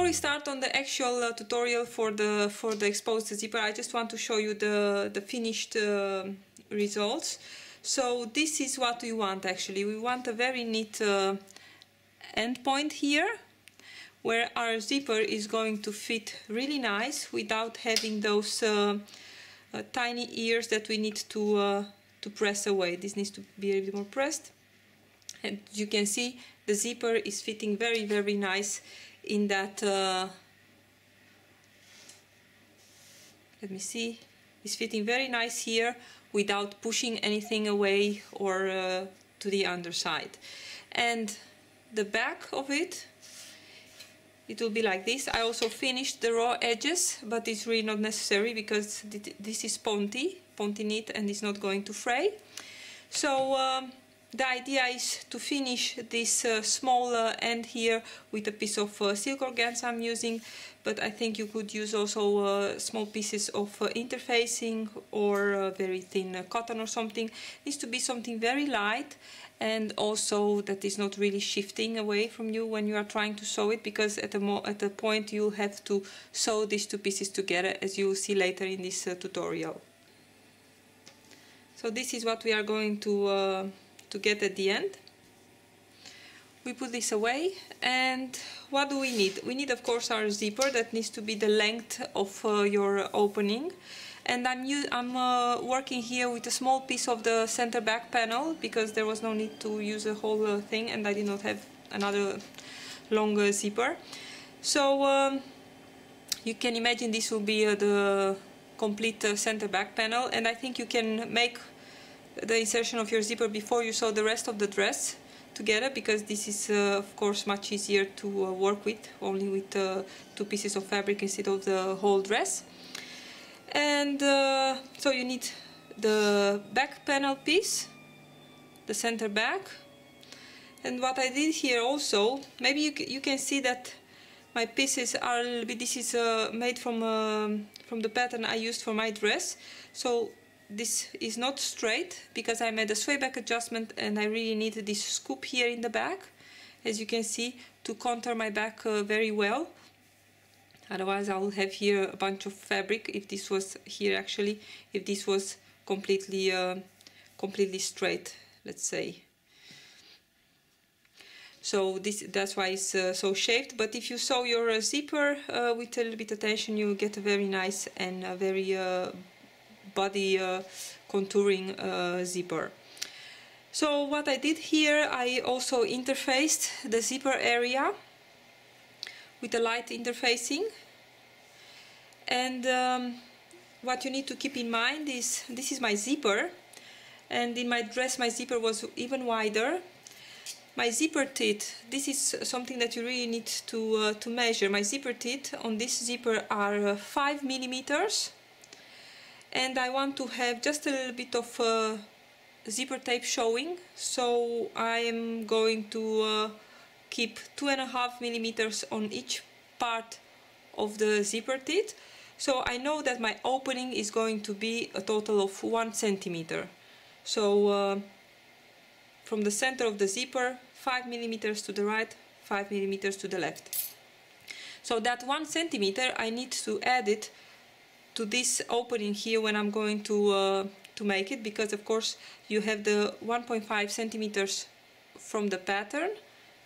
we start on the actual tutorial for the exposed zipper, I just want to show you the finished results. So this is what we want actually. We want a very neat end point here, where our zipper is going to fit really nice without having those tiny ears that we need to press away. This needs to be a little bit more pressed. And you can see the zipper is fitting very, very nice in that, let me see, it's fitting very nice here without pushing anything away or to the underside. And the back of it, it will be like this. I also finished the raw edges, but it's really not necessary because this is ponty knit and it's not going to fray. So the idea is to finish this small end here with a piece of silk organza I'm using, but I think you could use also small pieces of interfacing or very thin cotton or something. It needs to be something very light and also that is not really shifting away from you when you are trying to sew it, because at the point you have to sew these two pieces together, as you will see later in this tutorial. So this is what we are going to get at the end. We put this away, and what do we need? We need, of course, our zipper. That needs to be the length of your opening, and I'm working here with a small piece of the center back panel because there was no need to use a whole thing and I did not have another long zipper. So you can imagine this will be the complete center back panel, and I think you can make the insertion of your zipper before you sew the rest of the dress together, because this is of course much easier to work with, only with two pieces of fabric instead of the whole dress. And so you need the back panel piece, the center back. And what I did here also, maybe you can see that my pieces are a little bit, this is made from the pattern I used for my dress. So this is not straight because I made a sway back adjustment and I really need this scoop here in the back, as you can see, to contour my back very well. Otherwise I will have here a bunch of fabric if this was here actually, if this was completely straight, let's say. So that's why it's so shaped. But if you sew your zipper with a little bit of attention, you get a very nice and a very body contouring zipper. So what I did here, I also interfaced the zipper area with a light interfacing. And what you need to keep in mind is this is my zipper, and in my dress my zipper was even wider. My zipper teeth, this is something that you really need to measure. My zipper teeth on this zipper are 5 millimeters. And I want to have just a little bit of zipper tape showing, so I am going to keep 2.5 millimeters on each part of the zipper teeth. So I know that my opening is going to be a total of 1 centimeter. So from the center of the zipper, 5 millimeters to the right, 5 millimeters to the left. So that 1 centimeter I need to add it to this opening here when I'm going to make it, because of course you have the 1.5 centimeters from the pattern,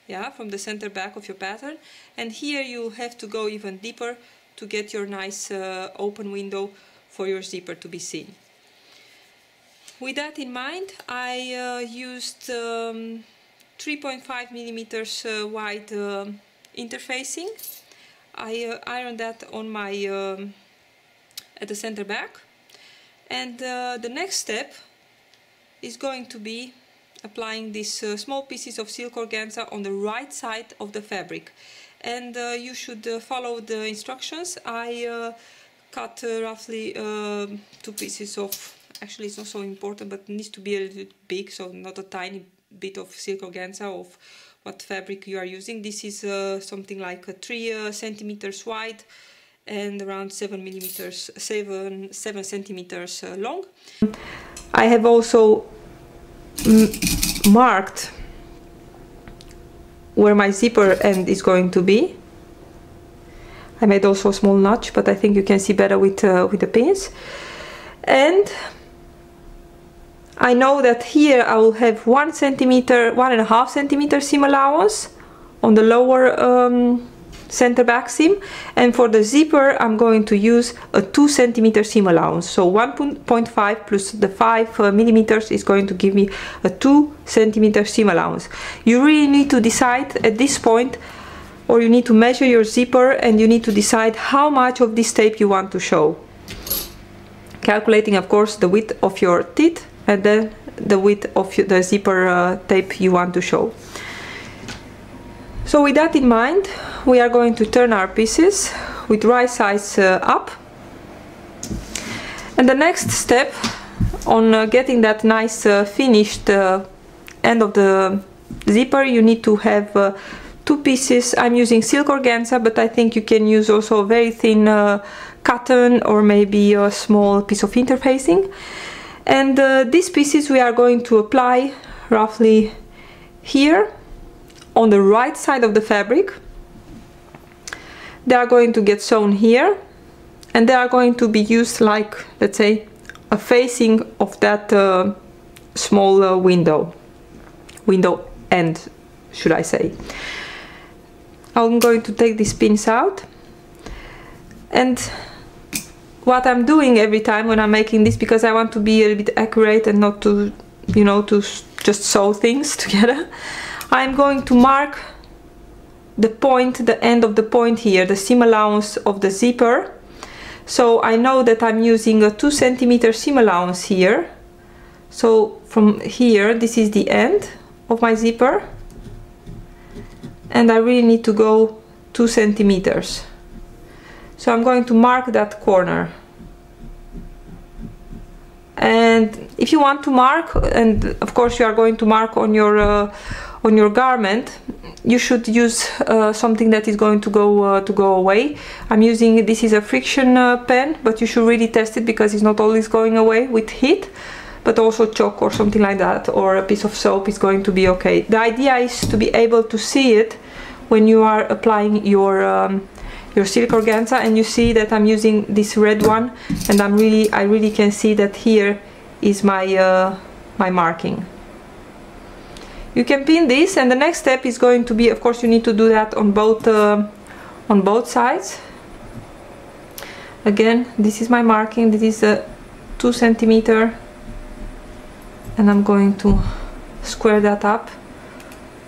yeah, from the center back of your pattern, and here you have to go even deeper to get your nice open window for your zipper to be seen. With that in mind, I used 3.5 millimeters wide interfacing. I ironed that on my at the center back, and the next step is going to be applying these small pieces of silk organza on the right side of the fabric, and you should follow the instructions. I cut roughly 2 pieces of, actually it's not so important, but it needs to be a little bit big, so not a tiny bit of silk organza of what fabric you are using. This is something like 3 centimeters wide and around 7 centimeters long. I have also marked where my zipper end is going to be. I made also a small notch, but I think you can see better with the pins. And I know that here I will have 1 centimeter, 1.5 centimeter seam allowance on the lower center back seam, and for the zipper I'm going to use a 2 centimeter seam allowance. So 1.5 plus the 5 millimeters is going to give me a 2 centimeter seam allowance. You really need to decide at this point, or you need to measure your zipper and you need to decide how much of this tape you want to show. Calculating, of course, the width of your teeth and then the width of the zipper tape you want to show. So with that in mind, we are going to turn our pieces with right sides up. And the next step on getting that nice finished end of the zipper, you need to have 2 pieces. I'm using silk organza, but I think you can use also a very thin cotton or maybe a small piece of interfacing. And these pieces we are going to apply roughly here on the right side of the fabric. They are going to get sewn here, and they are going to be used like, let's say, a facing of that small window end, should I say. I'm going to take these pins out, and what I'm doing every time when I'm making this, because I want to be a little bit accurate and not to, you know, to just sew things together, I'm going to mark the point, the end of the point here, the seam allowance of the zipper. So I know that I'm using a 2 centimeter seam allowance here. So from here, this is the end of my zipper, and I really need to go 2 centimeters. So I'm going to mark that corner. And if you want to mark, and of course you are going to mark on your garment, you should use something that is going to go away. I'm using, this is a friction pen, but you should really test it because it's not always going away with heat, but also chalk or something like that, or a piece of soap is going to be okay. The idea is to be able to see it when you are applying your silk organza, and you see that I'm using this red one, and I really can see that here is my my marking. You can pin this, and the next step is going to be, of course you need to do that on both sides. Again, this is my marking, this is a 2 centimeter, and I'm going to square that up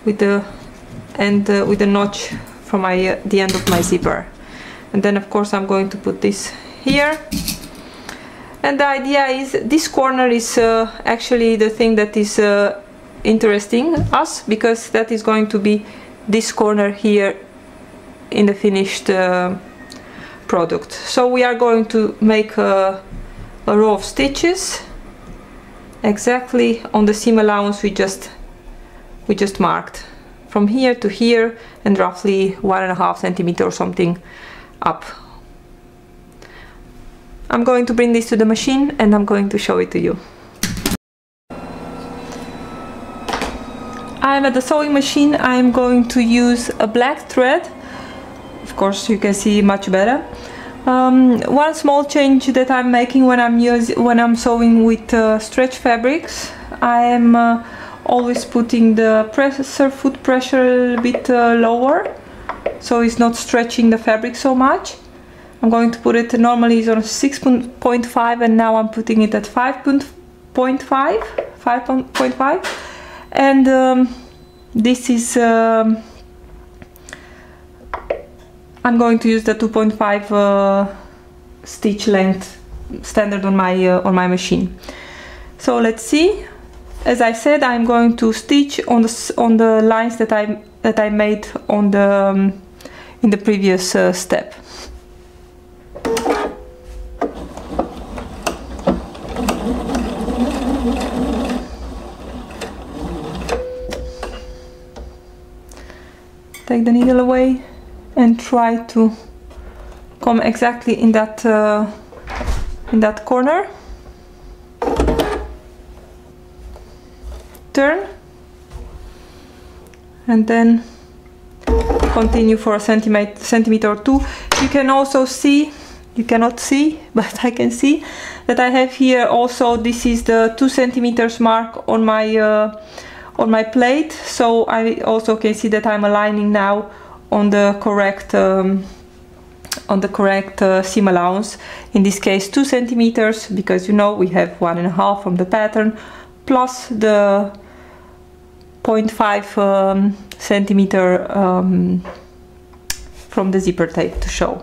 with the with the notch from the end of my zipper. And then of course I'm going to put this here, and the idea is this corner is actually the thing that is interesting us, because that is going to be this corner here in the finished product. So we are going to make a row of stitches exactly on the seam allowance we just marked, from here to here, and roughly 1.5 centimeter or something up. I'm going to bring this to the machine and I'm going to show it to you. I'm at the sewing machine. I'm going to use a black thread. Of course you can see much better. One small change that I'm making when I'm sewing with stretch fabrics, I am always putting the foot pressure a little bit lower, so it's not stretching the fabric so much. I'm going to put it, normally it's on 6.5, and now I'm putting it at 5.5, and this is I'm going to use the 2.5 stitch length standard on my machine. So let's see. As I said, I'm going to stitch on the lines that I made on the in the previous step. Take the needle away and try to come exactly in that corner. Turn, and then continue for a centimeter or two. You can also see, you cannot see, but I can see that I have here also, this is the 2 centimeters mark on my plate, so I also can see that I'm aligning now on the correct seam allowance. In this case 2 centimeters, because you know we have 1.5 from the pattern plus the 0.5 centimeter from the zipper tape to show.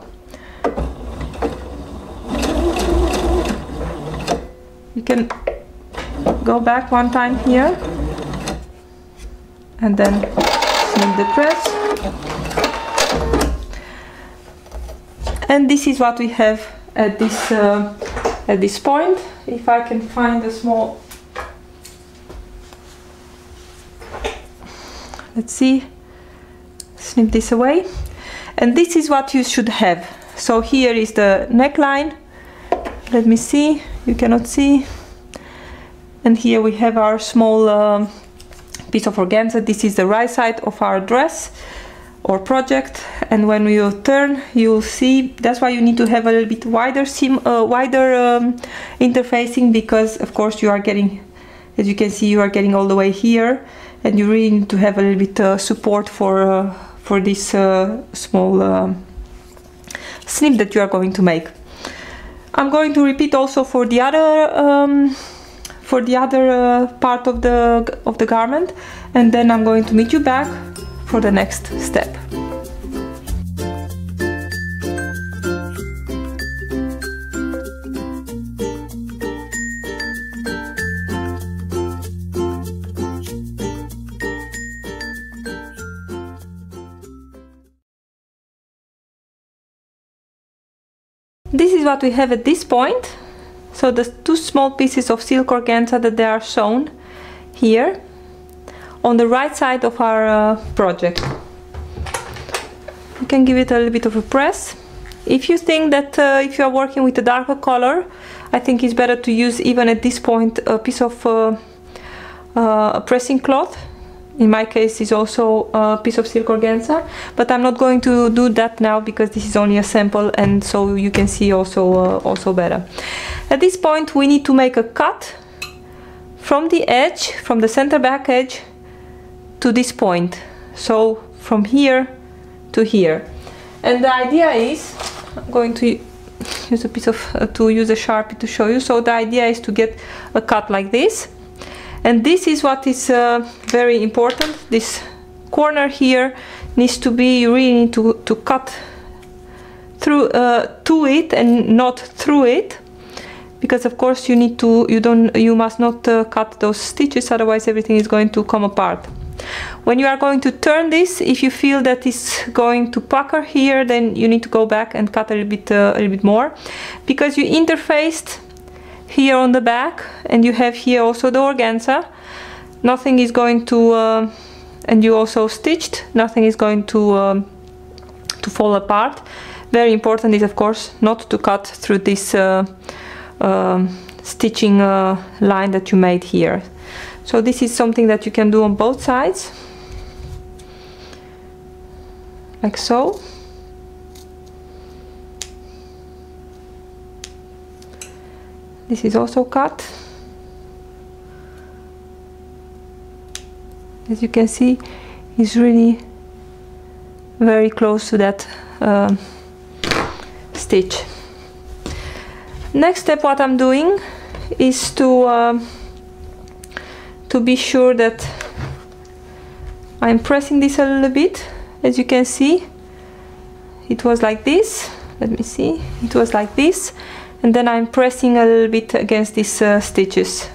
You can go back one time here and then snip the press. And this is what we have at this point. If I can find a small, let's see, snip this away. And this is what you should have. So here is the neckline. Let me see, you cannot see. And here we have our small piece of organza. This is the right side of our dress or project, and when you turn you'll see, that's why you need to have a little bit wider seam, interfacing, because of course you are getting, as you can see, you are getting all the way here, and you really need to have a little bit support for this small snip that you are going to make. I'm going to repeat also for the other part of the garment, and then I'm going to meet you back for the next step. This is what we have at this point. So the 2 small pieces of silk organza that they are shown here on the right side of our project. You can give it a little bit of a press. If you think that if you are working with a darker color, I think it's better to use even at this point a piece of pressing cloth. In my case is also a piece of silk organza, but I'm not going to do that now because this is only a sample, and so you can see also better. At this point we need to make a cut from the edge, from the center back edge to this point, so from here to here. And the idea is, I'm going to use a piece of use a Sharpie to show you. So the idea is to get a cut like this, and this is what is very important. This corner here needs to be, you really need to cut through to it and not through it, because of course you need to, you must not cut those stitches, otherwise everything is going to come apart. When you are going to turn this, if you feel that it's going to pucker here, then you need to go back and cut a little bit more, because you interfaced here on the back and you have here also the organza. Nothing is going to, and you also stitched, nothing is going to fall apart. Very important is of course not to cut through this stitching line that you made here. So this is something that you can do on both sides, like so. This is also cut. As you can see, it's really very close to that stitch. Next step, what I'm doing is to be sure that I'm pressing this a little bit. As you can see, it was like this. Let me see. It was like this, and then I'm pressing a little bit against these stitches,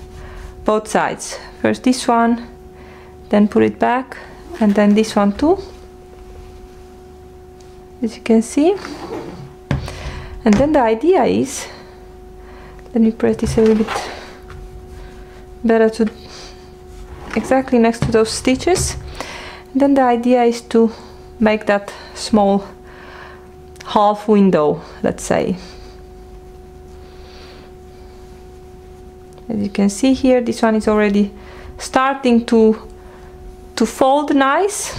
both sides. First this one, then put it back, and then this one too, as you can see. And then the idea is, let me press this a little bit better to exactly next to those stitches. And then the idea is to make that small half window, let's say. As you can see here, this one is already starting to fold nice.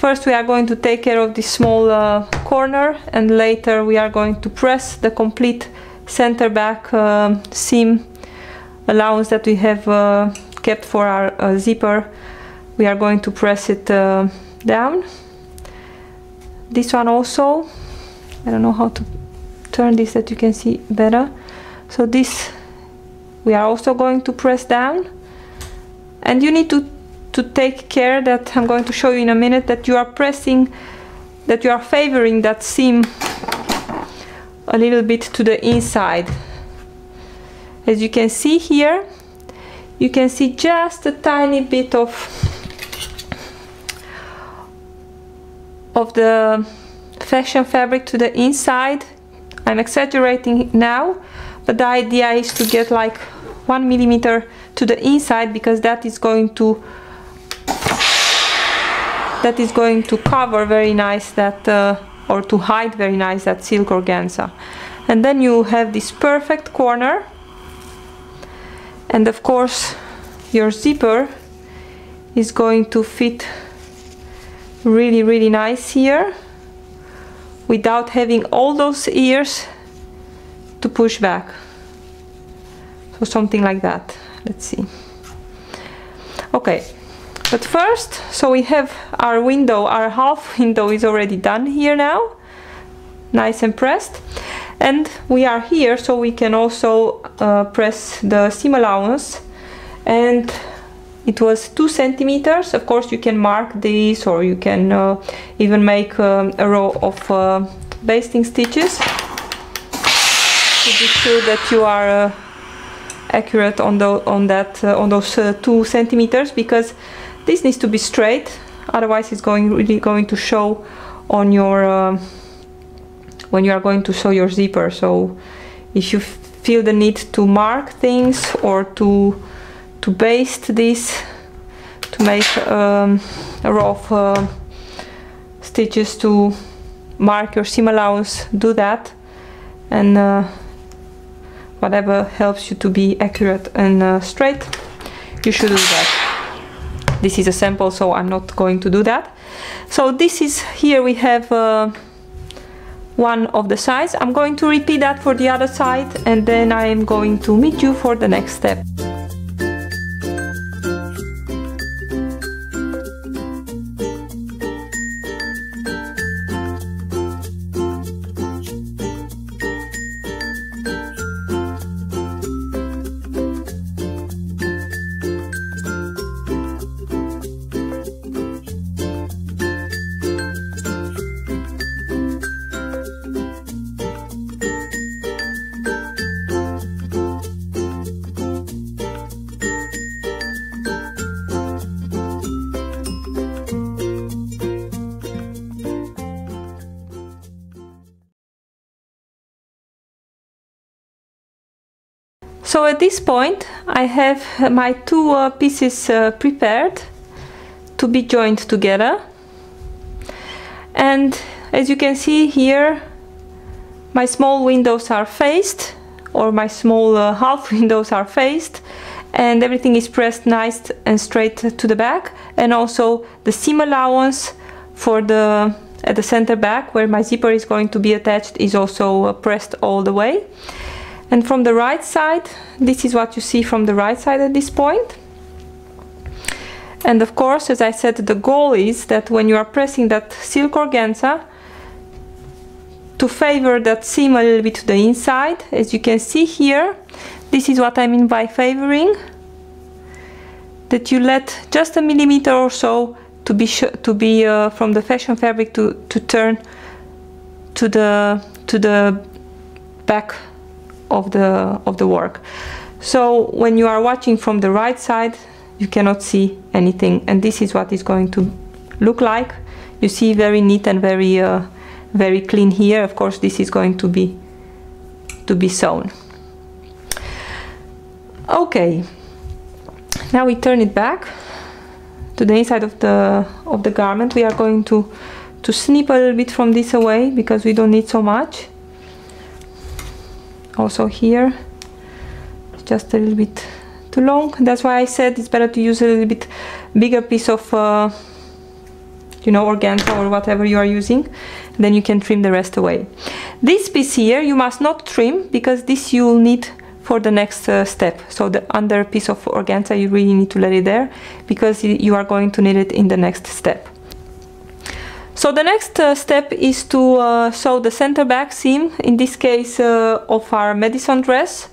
First we are going to take care of this small corner, and later we are going to press the complete center back seam allowance that we have kept for our zipper. We are going to press it down. This one also, I don't know how to turn this that you can see better. So this we are also going to press down, and you need to take care that I'm going to show you in a minute, that you are pressing, that you are favoring that seam a little bit to the inside. As you can see here, you can see just a tiny bit of the fashion fabric to the inside. I'm exaggerating now, but the idea is to get like 1 millimeter to the inside, because that is going to cover very nice that or to hide very nice that silk organza. And then you have this perfect corner, and of course your zipper is going to fit really nice here without having all those ears to push back. So something like that. Let's see. Okay, but first, so we have our window, our half window is already done here now, nice and pressed, and we are here so we can also press the seam allowance, and it was 2 centimeters. Of course you can mark this, or you can even make a row of basting stitches to be sure that you are accurate on those 2 centimeters, because this needs to be straight, otherwise it's really going to show on your when you are going to sew your zipper. So if you feel the need to mark things or to baste this, to make a row of stitches to mark your seam allowance, do that, and whatever helps you to be accurate and straight, you should do that. This is a sample, so I'm not going to do that. So this is, here we have one of the sides. I'm going to repeat that for the other side, and then I am going to meet you for the next step. So at this point I have my 2 pieces prepared to be joined together, and as you can see here, my small windows are faced, or my small half windows are faced, and everything is pressed nice and straight to the back, and also the seam allowance for at the center back where my zipper is going to be attached is also pressed all the way. And from the right side, this is what you see from the right side at this point. And of course, as I said, the goal is that when you are pressing that silk organza, to favor that seam a little bit to the inside. As you can see here, this is what I mean by favoring, that you let just a millimeter or so to be from the fashion fabric to turn to the back of the work. So when you are watching from the right side, you cannot see anything, and this is what it's going to look like. You see, very neat and very clean here. Of course, this is going to be sewn. Okay, now we turn it back to the inside of the garment. We are going to snip a little bit from this away because we don't need so much. Also here, just a little bit too long. That's why I said it's better to use a little bit bigger piece of you know, organza or whatever you are using. Then you can trim the rest away. This piece here you must not trim, because this you will need for the next step. So the under piece of organza, you really need to let it there, because you are going to need it in the next step. So the next step is to sew the center back seam, in this case of our Madison dress.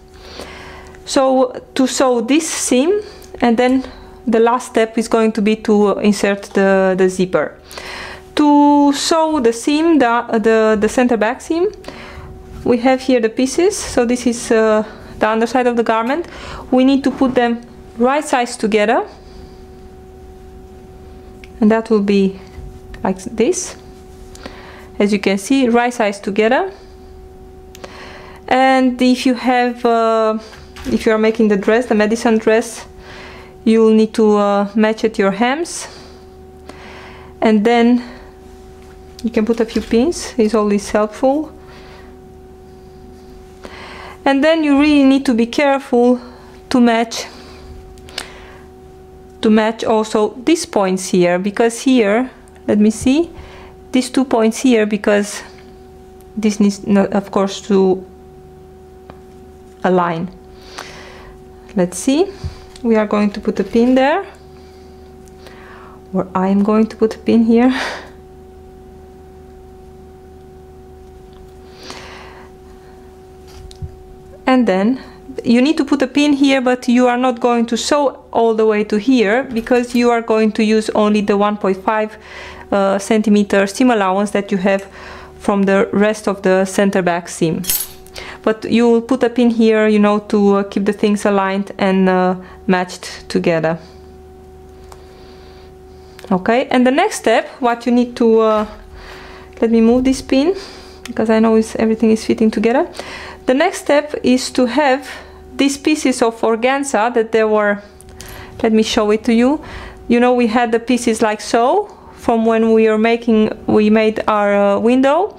So to sew this seam, and then the last step is going to be to insert the zipper. To sew the seam, the center back seam, we have here the pieces. So this is the underside of the garment. We need to put them right sides together, and that will be like this. As you can see, right sides together. And if you have, if you are making the dress, the Madison dress, you will need to match at your hems, and then you can put a few pins. It's always helpful. And then you really need to be careful to match also these points here, because here, let me see, these 2 points here, because this needs, of course, to align. Let's see, we are going to put a pin there, or I am going to put a pin here. And then you need to put a pin here, but you are not going to sew all the way to here, because you are going to use only the 1.5 centimeter seam allowance that you have from the rest of the center back seam. But you will put a pin here, you know, to keep the things aligned and matched together. Okay, and the next step, what you need to let me move this pin, because I know everything is fitting together. The next step is to have these pieces of organza that there were, let me show it to you. You know, we had the pieces like so from when we made our window.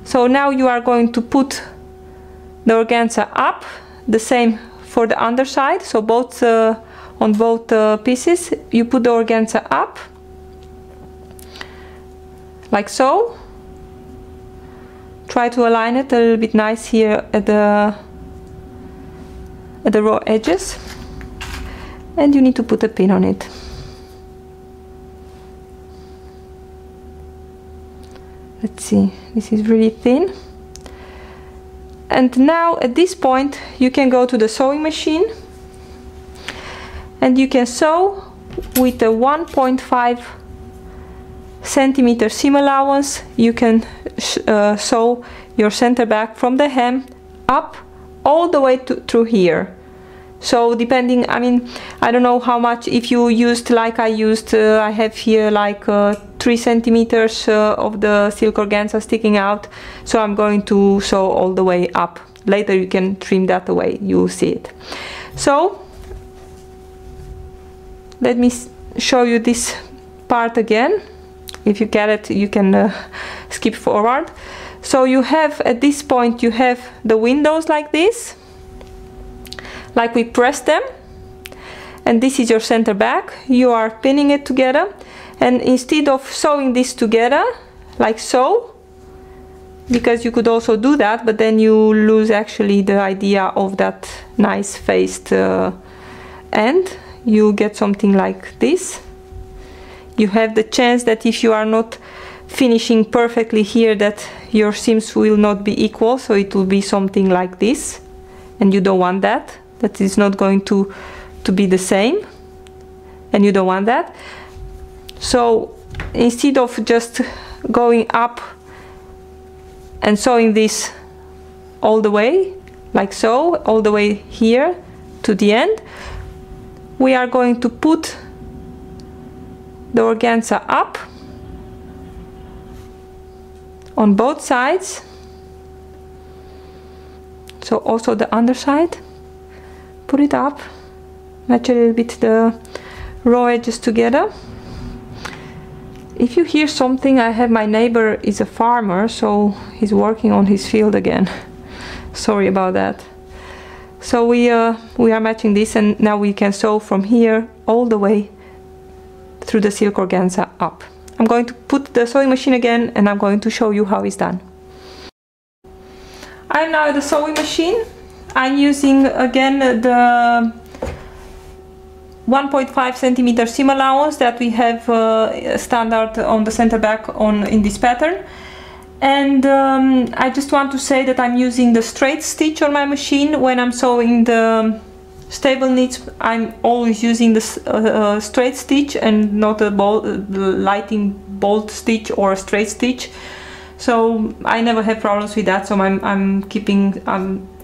So now you are going to put the organza up, the same for the underside. So both on both pieces you put the organza up like so. Try to align it a little bit nice here at the raw edges, and you need to put a pin on it. Let's see, this is really thin. And now at this point you can go to the sewing machine, and you can sew with a 1.5 centimeter seam allowance. You can sew your center back from the hem up all the way through here. So depending, I mean, I don't know how much, if you used like I used, I have here like 3 centimeters of the silk organza sticking out, so I'm going to sew all the way up. Later you can trim that away, you see it. So let me show you this part again. If you get it, you can skip forward. So you have, at this point, you have the windows like this, like we press them, and this is your center back. You are pinning it together, and instead of sewing this together like so, because you could also do that, but then you lose actually the idea of that nice faced end, you get something like this. You have the chance that if you are not finishing perfectly here, that your seams will not be equal, so it will be something like this, and you don't want that. That is not going to be the same, and you don't want that. So instead of just going up and sewing this all the way, like so, all the way here to the end, we are going to put the organza up on both sides, so also the underside. Put it up, match a little bit the raw edges together. If you hear something, I have, my neighbor is a farmer, so he's working on his field again. Sorry about that. So we are matching this, and now we can sew from here all the way through the silk organza up. I'm going to put the sewing machine again and I'm going to show you how it's done. I'm now at the sewing machine. I'm using again the 1.5 centimeter seam allowance that we have standard on the center back in this pattern. And I just want to say that I'm using the straight stitch on my machine. When I'm sewing the stable knits, I'm always using the straight stitch and not a lighting bolt stitch or a straight stitch. So I never have problems with that. So I'm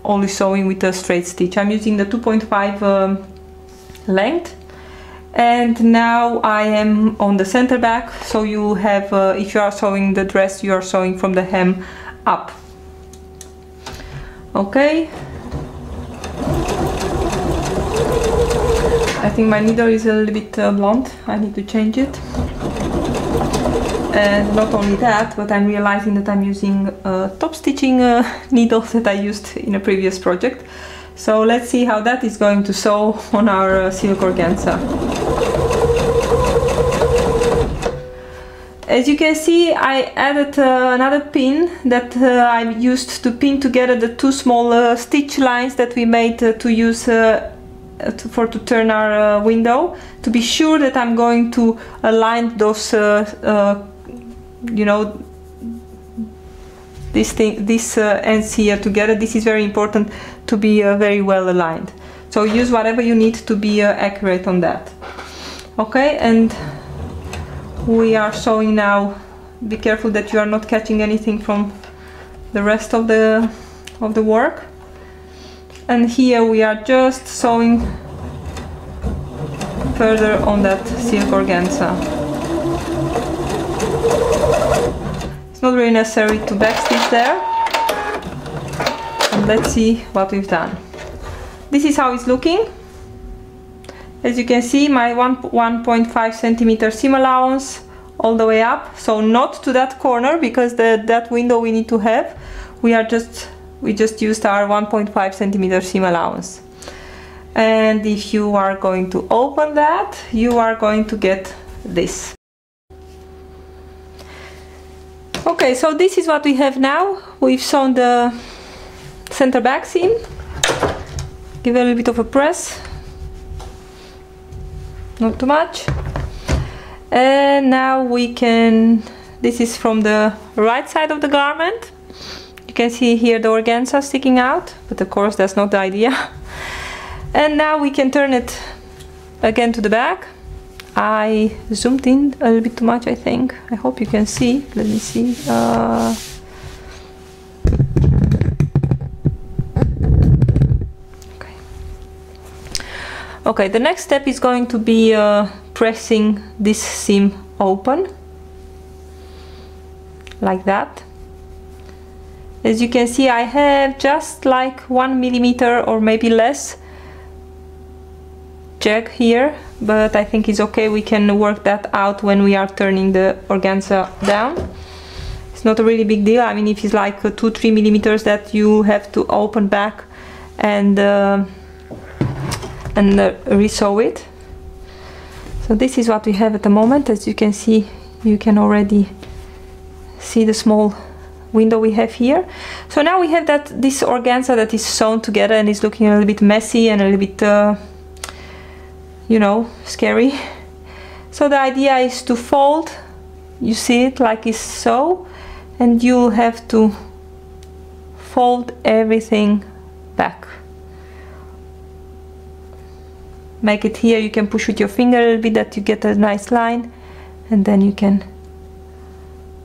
only sewing with a straight stitch. I'm using the 2.5 length. And now I am on the center back, so you have, if you are sewing the dress, you are sewing from the hem up. Okay. I think my needle is a little bit blunt, I need to change it. And not only that, but I'm realizing that I'm using top stitching needles that I used in a previous project. So let's see how that is going to sew on our silk organza. As you can see, I added another pin that I used to pin together the two small stitch lines that we made to use to turn our window, to be sure that I'm going to align those you know, this ends here together. This is very important to be very well aligned. So use whatever you need to be accurate on that. Okay, and we are sewing now. Be careful that you are not catching anything from the rest of the work. And here we are just sewing further on that silk organza. It's not really necessary to backstitch there. And let's see what we've done. This is how it's looking. As you can see, my 1.5 centimeter seam allowance all the way up, so not to that corner, because that window we need to have. We just used our 1.5 centimeter seam allowance. And if you are going to open that, you are going to get this. Okay, so this is what we have now. We've sewn the center back seam. Give it a little bit of a press, not too much. And now we can, this is from the right side of the garment. You can see here the organza sticking out, but of course that's not the idea. And now we can turn it again to the back. I zoomed in a little bit too much, I think. I hope you can see. Let me see. Okay, the next step is going to be pressing this seam open, like that. As you can see, I have just like 1 millimeter or maybe less jag here, but I think it's okay. We can work that out when we are turning the organza down. It's not a really big deal. I mean, if it's like 2-3 millimeters that you have to open back and resew it. So this is what we have at the moment. As you can see, you can already see the small window we have here. So now we have this organza that is sewn together and is looking a little bit messy and a little bit you know, scary. So the idea is to fold, you see it like it's so, and you have to fold everything back. Make it here, you can push with your finger a little bit that you get a nice line, and then you can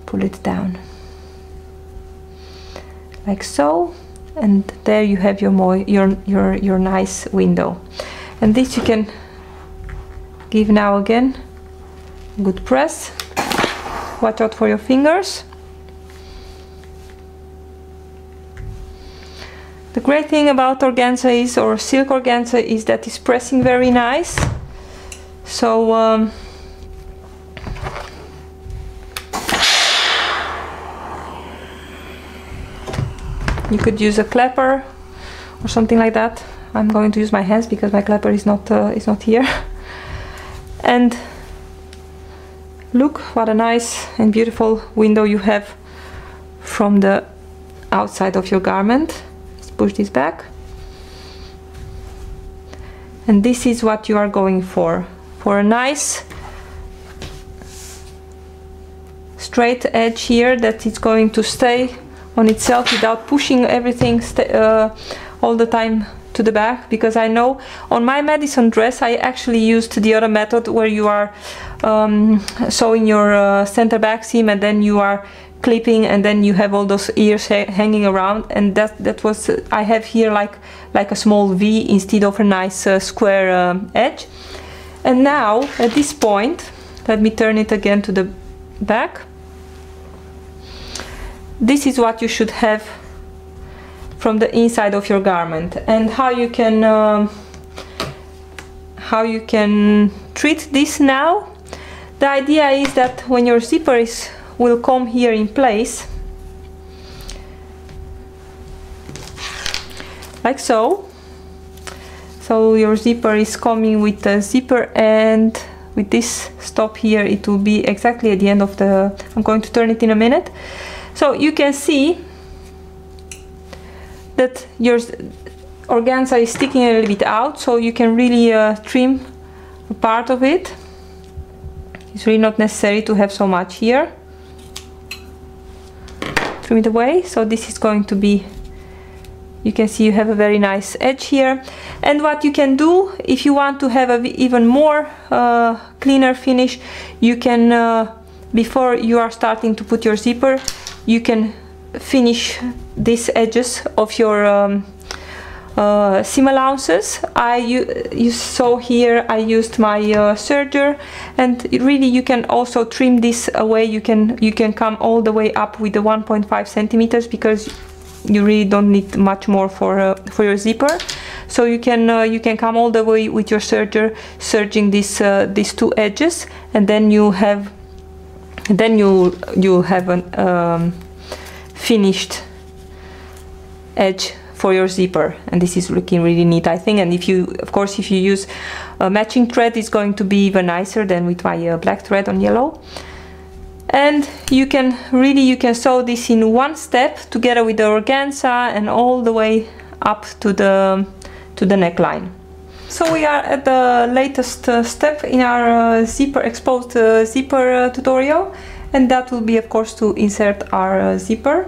pull it down like so, and there you have your nice window. And this you can give now again good press. Watch out for your fingers. The great thing about organza is, or silk organza, is that it's pressing very nice. So you could use a clapper or something like that. I'm going to use my hands because my clapper is not here. And Look what a nice and beautiful window you have from the outside of your garment. Let's push this back. And this is what you are going for a nice straight edge here that is going to stay on itself without pushing everything all the time to the back, because I know on my Madison dress I actually used the other method where you are sewing your center back seam and then you are clipping and then you have all those ears hanging around, and that was I have here like a small V instead of a nice square edge. And now at this point, let me turn it again to the back. This is what you should have from the inside of your garment, and how you can treat this now. The idea is that when your zipper will come here in place, like so. So your zipper is coming with the zipper, and with this stop here it will be exactly at the end of the... I'm going to turn it in a minute. So you can see that your organza is sticking a little bit out, so you can really trim a part of it. It's really not necessary to have so much here. Trim it away. So this is going to be, you can see you have a very nice edge here. And what you can do if you want to have an even more cleaner finish, you can before you are starting to put your zipper, you can finish these edges of your seam allowances. You saw here I used my serger, and really you can also trim this away. You can come all the way up with the 1.5 centimeters, because you really don't need much more for your zipper. So you can come all the way with your serger, serging these two edges, and then you have an finished edge for your zipper, and this is looking really neat, I think. And if you use a matching thread, it's going to be even nicer than with my black thread on yellow. And you can sew this in one step together with the organza and all the way up to the neckline. So we are at the latest step in our exposed zipper tutorial, and that will be, of course, to insert our zipper.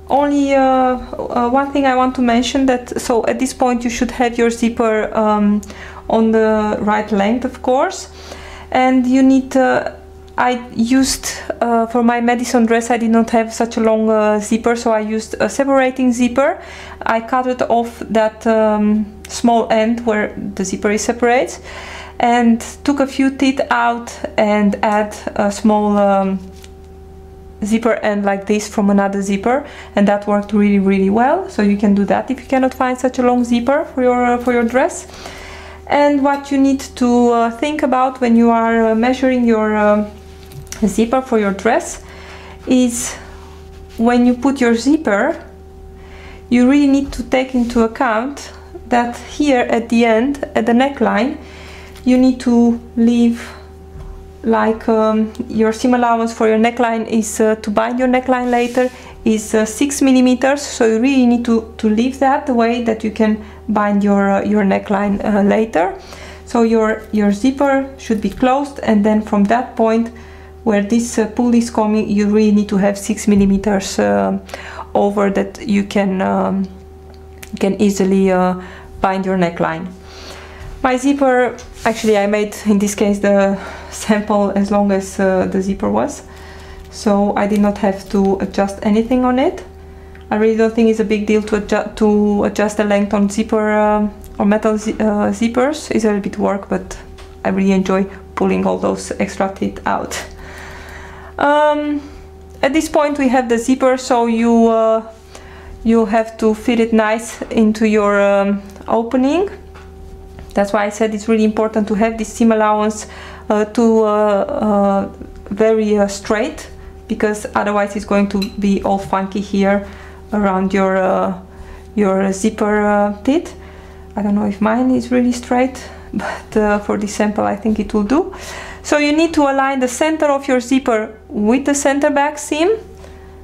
Only one thing I want to mention, that so at this point you should have your zipper on the right length, of course, and you need I used for my Madison dress I did not have such a long zipper, so I used a separating zipper. I cut it off that small end where the zipper is separate, and took a few teeth out and add a small zipper end like this from another zipper, and that worked really well. So you can do that if you cannot find such a long zipper for your dress. And what you need to think about when you are measuring your zipper for your dress is, when you put your zipper, you really need to take into account that here at the end, at the neckline, you need to leave like your seam allowance for your neckline is to bind your neckline later is 6 millimeters, so you really need to leave that the way that you can bind your neckline later. So your zipper should be closed, and then from that point where this pull is coming, you really need to have 6 millimeters over, that you can easily bind your neckline. My zipper, actually I made in this case the sample as long as the zipper was, so I did not have to adjust anything on it. I really don't think it's a big deal to adjust the length on zipper or metal zippers. It's a little bit work, but I really enjoy pulling all those extra teeth out. At this point we have the zipper, so you have to fit it nice into your opening. That's why I said it's really important to have this seam allowance very straight, because otherwise it's going to be all funky here around your zipper teeth. I don't know if mine is really straight, but for this sample I think it will do. So you need to align the center of your zipper with the center back seam,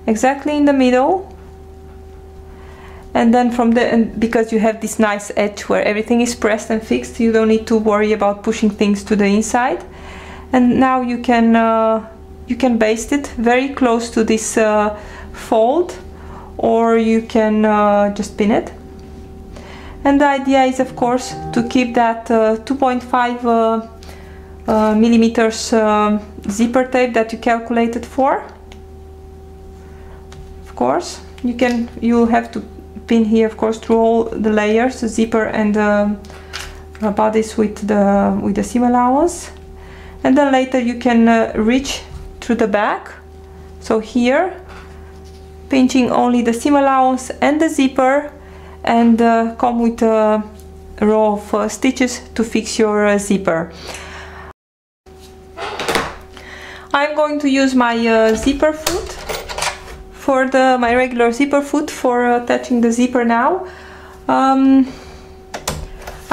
exactly in the middle. And then from the, and because you have this nice edge where everything is pressed and fixed, you don't need to worry about pushing things to the inside. And now you can baste it very close to this fold, or you can just pin it. And the idea is, of course, to keep that 2.5 millimeters zipper tape that you calculated for. Of course, you have to pin here, of course, through all the layers, the zipper and bodice with the seam allowance. And then later you can reach through the back. So here, pinching only the seam allowance and the zipper, and come with a row of stitches to fix your zipper. I'm going to use my zipper foot for my regular zipper foot for attaching the zipper now. I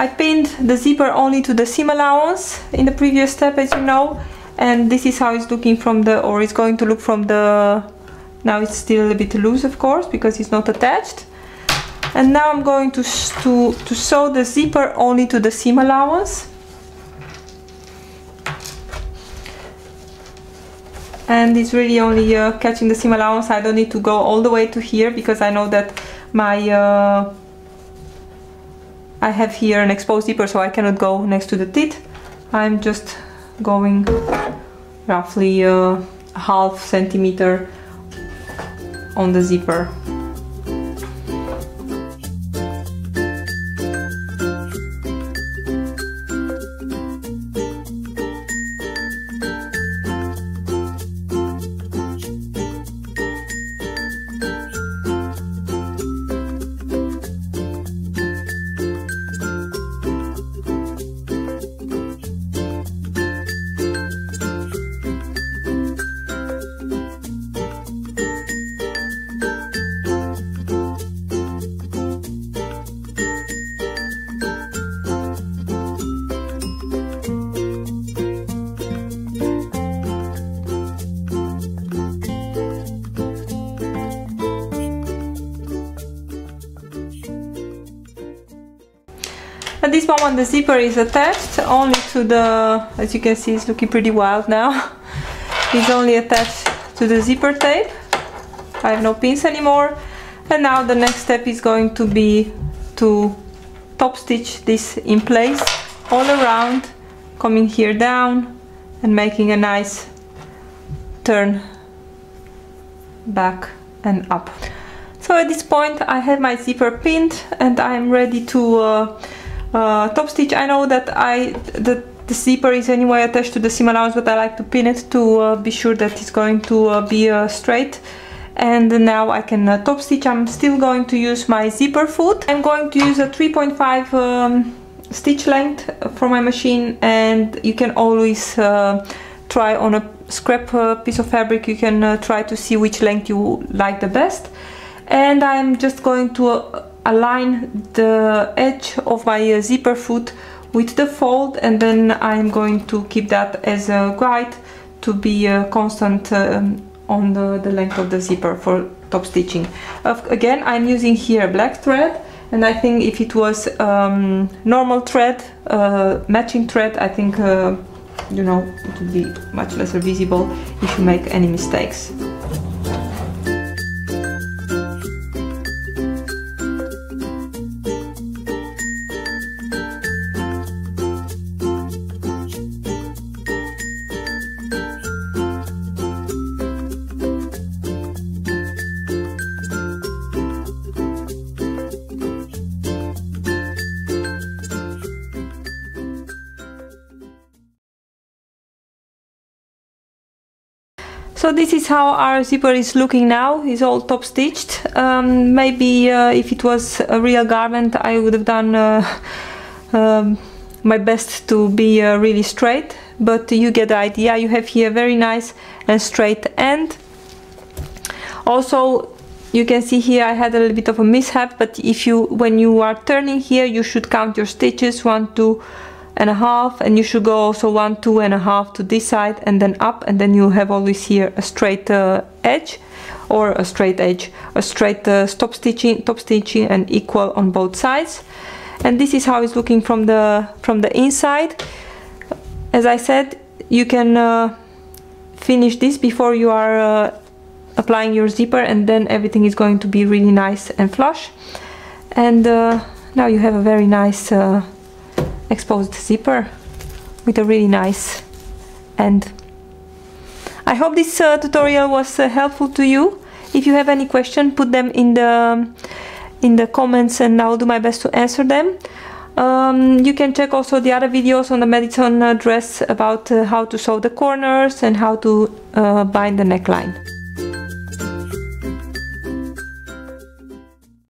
pinned the zipper only to the seam allowance in the previous step, as you know, and this is how it's looking from the, or it's going to look from the, now it's still a bit loose, of course, because it's not attached. And now I'm going to sew the zipper only to the seam allowance. And it's really only catching the seam allowance. I don't need to go all the way to here, because I know that my I have here an exposed zipper, so I cannot go next to the teeth. I'm just going roughly a half centimeter on the zipper. At this moment the zipper is attached only to the, as you can see, it's looking pretty wild now. It's only attached to the zipper tape. I have no pins anymore. And now the next step is going to be to top stitch this in place all around, coming here down and making a nice turn back and up. So at this point I have my zipper pinned and I'm ready to top stitch. I know that the zipper is anyway attached to the seam allowance, but I like to pin it to be sure that it's going to be straight. And now I can top stitch. I'm still going to use my zipper foot. I'm going to use a 3.5 stitch length for my machine, and you can always try on a scrap piece of fabric. You can try to see which length you like the best. And I'm just going to align the edge of my zipper foot with the fold, and then I'm going to keep that as a guide to be constant on the length of the zipper for top stitching. Again, I'm using here black thread, and I think if it was normal thread, matching thread, I think you know, it would be much less visible if you make any mistakes. So this is how our zipper is looking now. It's all top stitched. Maybe if it was a real garment, I would have done my best to be really straight, but you get the idea. You have here very nice and straight end. Also, you can see here I had a little bit of a mishap, but if you, when you are turning here, you should count your stitches, 1, 2.5, and you should go also 1, 2.5 to this side and then up, and then you have always here a straight edge, or a straight edge, a straight top stitching and equal on both sides. And this is how it's looking from the inside. As I said, you can finish this before you are applying your zipper, and then everything is going to be really nice and flush. And now you have a very nice exposed zipper with a really nice end. I hope this tutorial was helpful to you. If you have any question, put them in the comments and I'll do my best to answer them. You can check also the other videos on the Madison dress about how to sew the corners and how to bind the neckline.